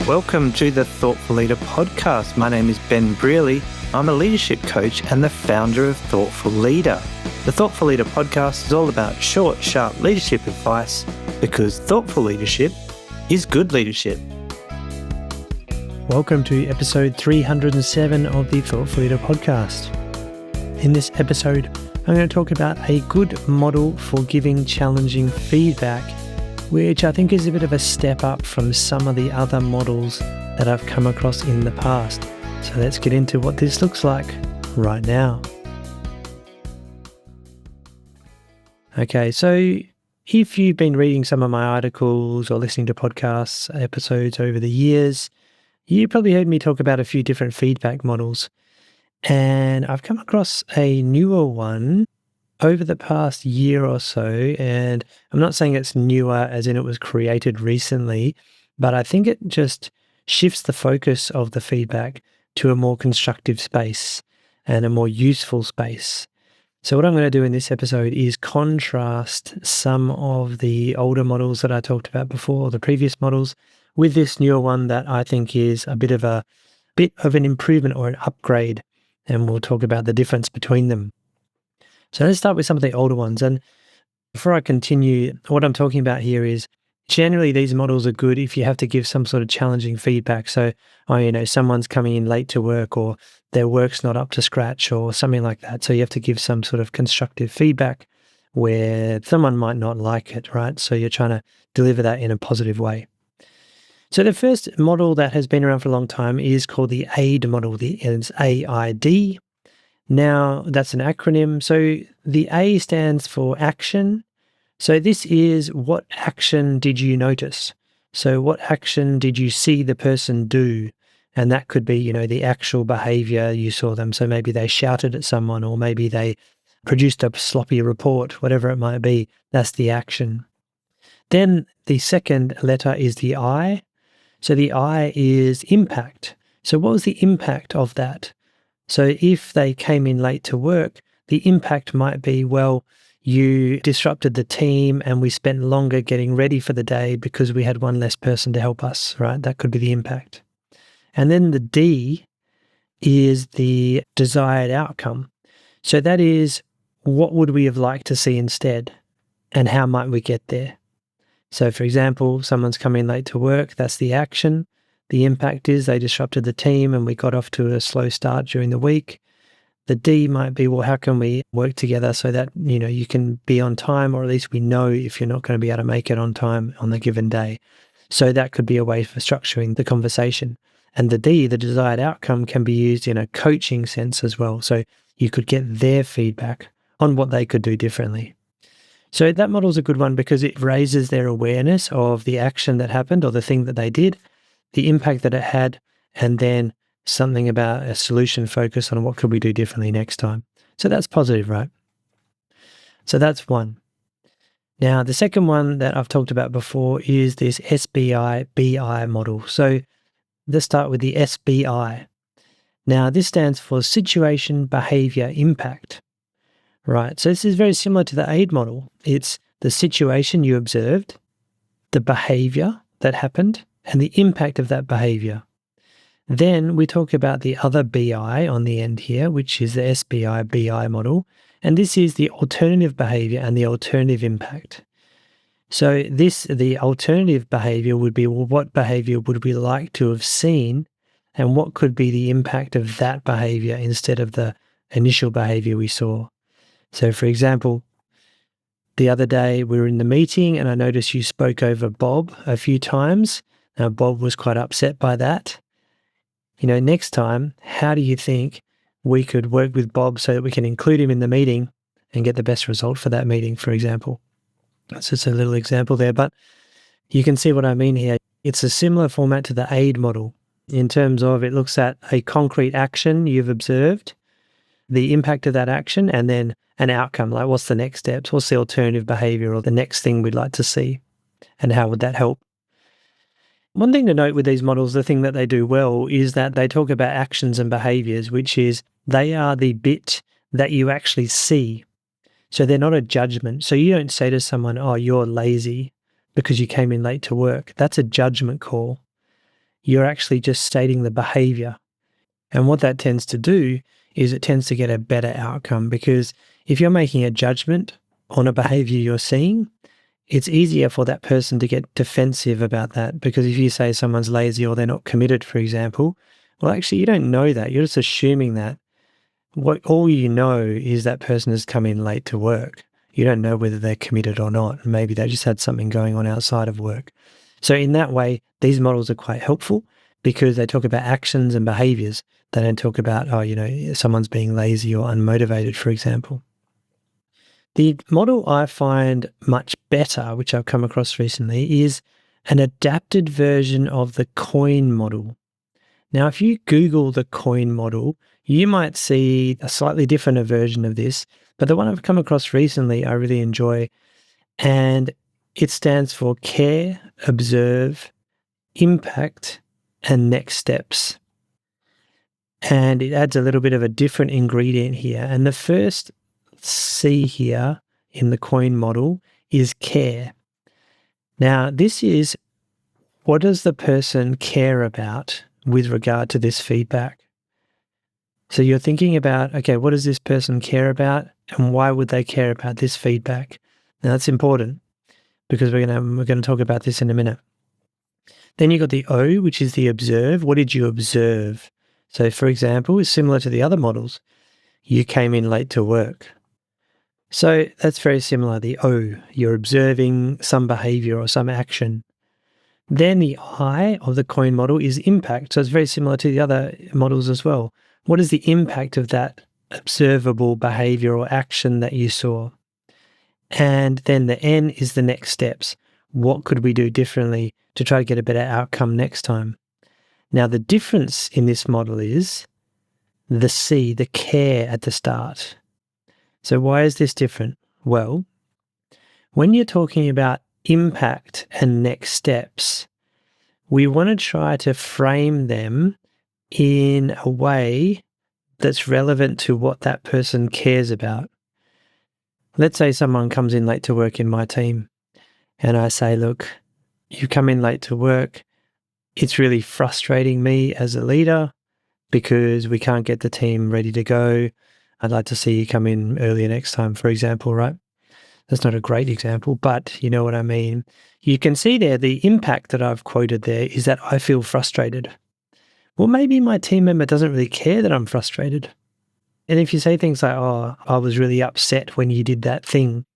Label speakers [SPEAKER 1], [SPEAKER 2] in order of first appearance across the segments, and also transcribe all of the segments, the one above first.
[SPEAKER 1] Welcome to the Thoughtful Leader podcast. My name is Ben Brearley. I'm a leadership coach and the founder of Thoughtful Leader. The Thoughtful Leader podcast is all about short, sharp leadership advice because thoughtful leadership is good leadership.
[SPEAKER 2] Welcome to episode 307 of the Thoughtful Leader podcast. In this episode, I'm going to talk about a good model for giving challenging feedback, which I think is a bit of a step up from some of the other models that I've come across in the past. So let's get into what this looks like right now. Okay, so if you've been reading some of my articles or listening to podcasts, episodes over the years, you probably heard me talk about a few different feedback models. And I've come across a newer one over the past year or so, and I'm not saying it's newer as in it was created recently, but I think it just shifts the focus of the feedback to a more constructive space and a more useful space. So what I'm going to do in this episode is contrast some of the older models that I talked about before, the previous models, with this newer one that I think is a bit of an improvement or an upgrade, and we'll talk about the difference between them. So let's start with some of the older ones. And before I continue, what I'm talking about here is generally these models are good if you have to give some sort of challenging feedback. So, someone's coming in late to work or their work's not up to scratch or something like that. So you have to give some sort of constructive feedback where someone might not like it, right? So you're trying to deliver that in a positive way. So the first model that has been around for a long time is called the AID model. It's AID. Now, that's an acronym. So the A stands for action. So this is what action did you notice? So what action did you see the person do? And that could be, the actual behavior you saw them. So maybe they shouted at someone or maybe they produced a sloppy report, whatever it might be. That's the action. Then the second letter is the I. So the I is impact. So what was the impact of that? So if they came in late to work, the impact might be, well, you disrupted the team and we spent longer getting ready for the day because we had one less person to help us, right? That could be the impact. And then the D is the desired outcome. So that is, what would we have liked to see instead? And how might we get there? So for example, someone's coming late to work, that's the action. The impact is they disrupted the team and we got off to a slow start during the week. The D might be, well, how can we work together so that, you can be on time, or at least we know if you're not going to be able to make it on time on the given day. So that could be a way for structuring the conversation. And the D, the desired outcome, can be used in a coaching sense as well. So you could get their feedback on what they could do differently. So that model is a good one because it raises their awareness of the action that happened or the thing that they did, the impact that it had, and then something about a solution focus on what could we do differently next time. So that's positive, right? So that's one. Now, the second one that I've talked about before is this SBI-BI model. So let's start with the SBI. Now, this stands for Situation, Behavior, Impact. Right, so this is very similar to the AID model. It's the situation you observed, the behavior that happened, and the impact of that behavior. Then we talk about the other BI on the end here, which is the SBI-BI model, and this is the alternative behavior and the alternative impact. So the alternative behavior would be, well, what behavior would we like to have seen, and what could be the impact of that behavior instead of the initial behavior we saw? So for example, the other day we were in the meeting and I noticed you spoke over Bob a few times. Now, Bob was quite upset by that. Next time, how do you think we could work with Bob so that we can include him in the meeting and get the best result for that meeting, for example? That's just a little example there, but you can see what I mean here. It's a similar format to the AID model in terms of it looks at a concrete action you've observed, the impact of that action, and then an outcome, like what's the next steps, what's the alternative behavior or the next thing we'd like to see, and how would that help? One thing to note with these models, the thing that they do well is that they talk about actions and behaviors, which is they are the bit that you actually see. So they're not a judgment. So you don't say to someone, oh, you're lazy because you came in late to work. That's a judgment call. you're actually just stating the behavior. And what that tends to do is it tends to get a better outcome, because if you're making a judgment on a behavior you're seeing, it's easier for that person to get defensive about that. Because if you say someone's lazy or they're not committed, for example, well, actually, you don't know that. You're just assuming that. All you know is that person has come in late to work. You don't know whether they're committed or not. Maybe they just had something going on outside of work. So in that way, these models are quite helpful because they talk about actions and behaviors. They don't talk about, someone's being lazy or unmotivated, for example. The model I find much better, which I've come across recently, is an adapted version of the coin model. Now, if you Google the coin model, you might see a slightly different version of this, but the one I've come across recently I really enjoy, and it stands for care, observe, impact, and next steps. And it adds a little bit of a different ingredient here. And the first C here in the coin model is care. Now, this is, what does the person care about with regard to this feedback? So you're thinking about, okay, what does this person care about and why would they care about this feedback? Now, that's important because we're going to talk about this in a minute. Then you've got the O, which is the observe. What did you observe? So, for example, it's similar to the other models. You came in late to work. So that's very similar, the O. You're observing some behavior or some action. Then the I of the coin model is impact. So it's very similar to the other models as well. What is the impact of that observable behavior or action that you saw? And then the N is the next steps. What could we do differently to try to get a better outcome next time? Now, the difference in this model is the C, the care at the start. So why is this different? Well, when you're talking about impact and next steps, we want to try to frame them in a way that's relevant to what that person cares about. Let's say someone comes in late to work in my team and I say, look, you come in late to work. It's really frustrating me as a leader because we can't get the team ready to go. I'd like to see you come in earlier next time, for example, right? That's not a great example, but you know what I mean. You can see there the impact that I've quoted there is that I feel frustrated. Well, maybe my team member doesn't really care that I'm frustrated. And if you say things like, oh, I was really upset when you did that thing,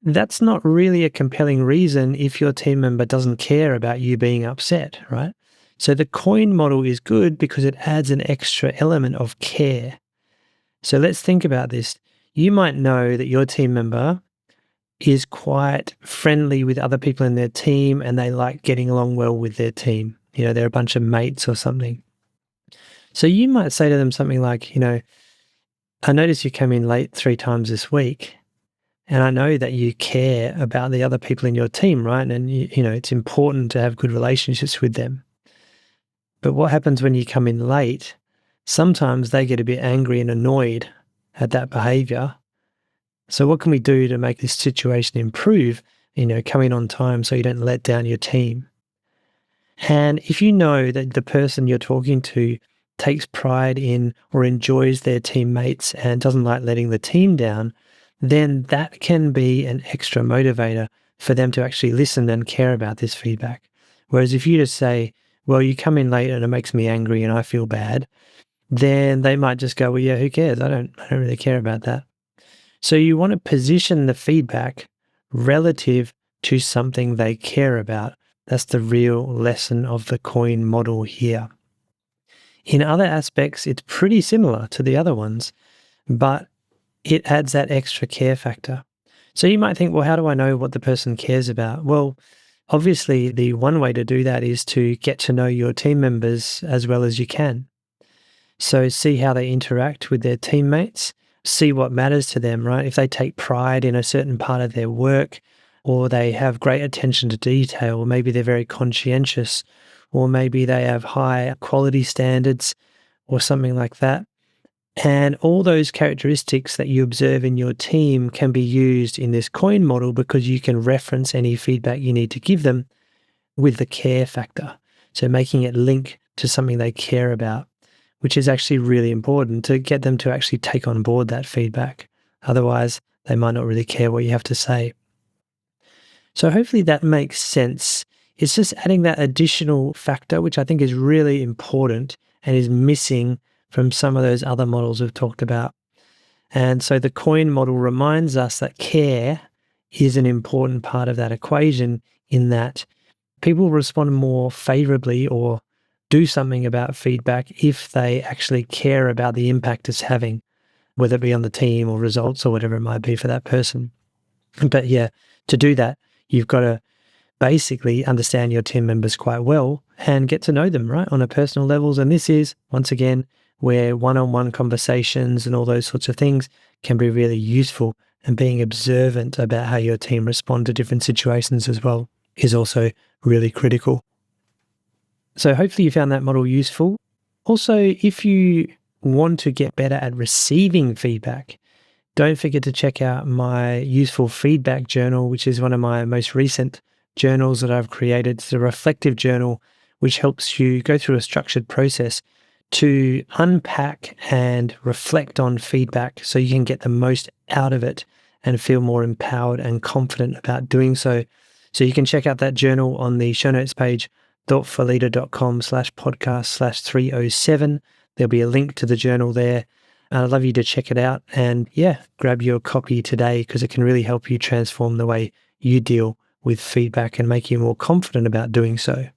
[SPEAKER 2] that's not really a compelling reason if your team member doesn't care about you being upset, right? So the coin model is good because it adds an extra element of care. So let's think about this. You might know that your team member is quite friendly with other people in their team and they like getting along well with their team. They're a bunch of mates or something. So you might say to them something like, I noticed you came in late 3 times this week, and I know that you care about the other people in your team, right? And, it's important to have good relationships with them. But what happens when you come in late? Sometimes they get a bit angry and annoyed at that behavior. So what can we do to make this situation improve? Come in on time so you don't let down your team. And if you know that the person you're talking to takes pride in or enjoys their teammates and doesn't like letting the team down, then that can be an extra motivator for them to actually listen and care about this feedback. Whereas if you just say, well, you come in late and it makes me angry and I feel bad, then they might just go, well, yeah, who cares? I don't really care about that. So you want to position the feedback relative to something they care about. That's the real lesson of the coin model here. In other aspects, it's pretty similar to the other ones, but it adds that extra care factor. So you might think, well, how do I know what the person cares about? Well, obviously, the one way to do that is to get to know your team members as well as you can. So see how they interact with their teammates, see what matters to them, right? If they take pride in a certain part of their work, or they have great attention to detail, or maybe they're very conscientious, or maybe they have high quality standards or something like that. And all those characteristics that you observe in your team can be used in this coin model because you can reference any feedback you need to give them with the care factor. So making it link to something they care about, which is actually really important to get them to actually take on board that feedback. Otherwise, they might not really care what you have to say. So hopefully that makes sense. It's just adding that additional factor, which I think is really important and is missing from some of those other models we've talked about. And so the coin model reminds us that care is an important part of that equation, in that people respond more favorably or do something about feedback if they actually care about the impact it's having, whether it be on the team or results or whatever it might be for that person. But yeah, to do that, you've got to basically understand your team members quite well and get to know them, right, on a personal levels. And this is, once again, where one-on-one conversations and all those sorts of things can be really useful, and being observant about how your team respond to different situations as well is also really critical. So hopefully you found that model useful. Also, if you want to get better at receiving feedback, don't forget to check out my useful feedback journal, which is one of my most recent journals that I've created. It's a reflective journal which helps you go through a structured process to unpack and reflect on feedback so you can get the most out of it and feel more empowered and confident about doing so. So you can check out that journal on the show notes page, thoughtfulleader.com/podcast/307. There'll be a link to the journal there. I'd love you to check it out and grab your copy today, because it can really help you transform the way you deal with feedback and make you more confident about doing so.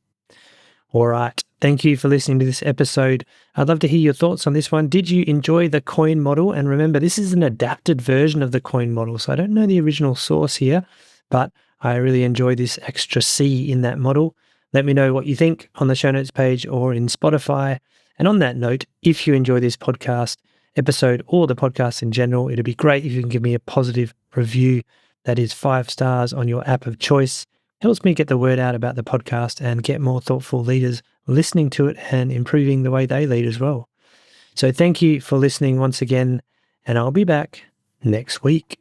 [SPEAKER 2] All right. Thank you for listening to this episode. I'd love to hear your thoughts on this one. Did you enjoy the coin model? And remember, this is an adapted version of the coin model. So I don't know the original source here, but I really enjoy this extra C in that model. Let me know what you think on the show notes page or in Spotify. And on that note, if you enjoy this podcast episode or the podcast in general, it'd be great if you can give me a positive review. That is 5 stars on your app of choice. Helps me get the word out about the podcast and get more thoughtful leaders listening to it and improving the way they lead as well. So thank you for listening once again, and I'll be back next week.